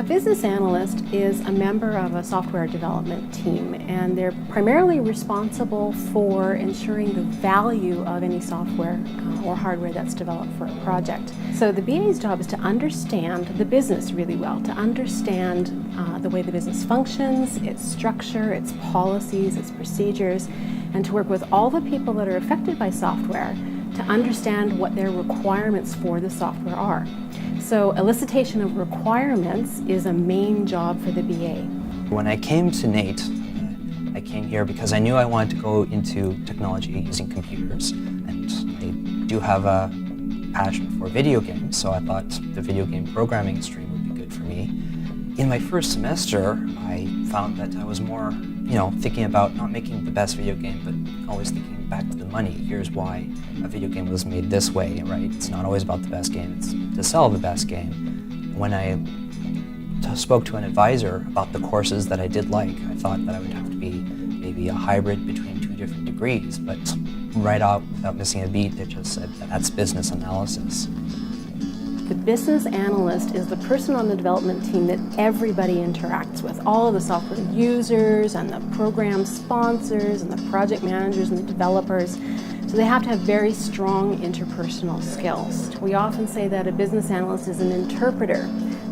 A business analyst is a member of a software development team, and they're primarily responsible for ensuring the value of any software or hardware that's developed for a project. So the BA's job is to understand the business really well, to understand the way the business functions, its structure, its policies, its procedures, and to work with all the people that are affected by software to understand what their requirements for the software are. So elicitation of requirements is a main job for the BA. When I came to NATE, I came here because I knew I wanted to go into technology using computers, and I do have a passion for video games, so I thought the video game programming stream would be good for me. In my first semester, I found that I was more, thinking about not making the best video game, but always thinking back to the money. Here's why a video game was made this way, right? It's not always about the best game, it's to sell the best game. When I spoke to an advisor about the courses that I did like, I thought that I would have to be maybe a hybrid between two different degrees, but right out, without missing a beat, they just said that that's business analysis. The business analyst is the person on the development team that everybody interacts with, all of the software users and the program sponsors and the project managers and the developers. So they have to have very strong interpersonal skills. We often say that a business analyst is an interpreter.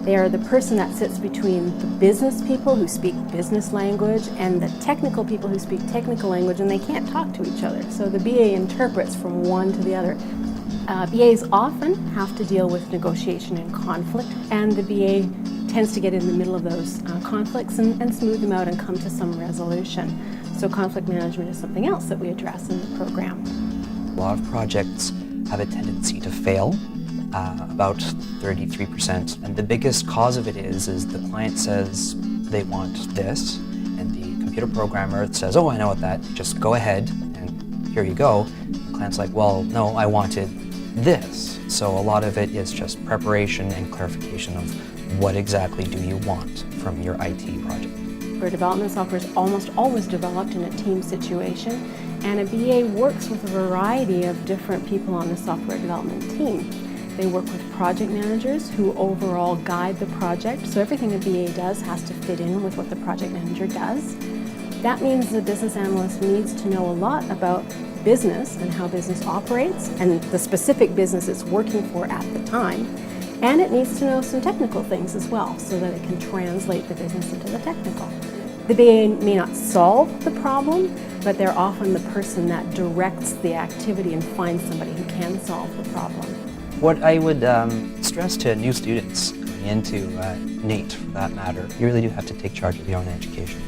They are the person that sits between the business people who speak business language and the technical people who speak technical language, and they can't talk to each other. So the BA interprets from one to the other. BAs often have to deal with negotiation and conflict, and the BA tends to get in the middle of those conflicts and smooth them out and come to some resolution. So conflict management is something else that we address in the program. A lot of projects have a tendency to fail, about 33%, and the biggest cause of it is the client says they want this, and the computer programmer says, oh, I know what that, just go ahead, and here you go. The client's like, well, no, I wanted this. So a lot of it is just preparation and clarification of what exactly do you want from your IT project. Where development software is almost always developed in a team situation, and a BA works with a variety of different people on the software development team. They work with project managers who overall guide the project, so everything a BA does has to fit in with what the project manager does. That means the business analyst needs to know a lot about business and how business operates and the specific business it's working for at the time. And it needs to know some technical things as well so that it can translate the business into the technical. The BA may not solve the problem, but they're often the person that directs the activity and finds somebody who can solve the problem. What I would stress to new students going into NATE, for that matter, you really do have to take charge of your own education.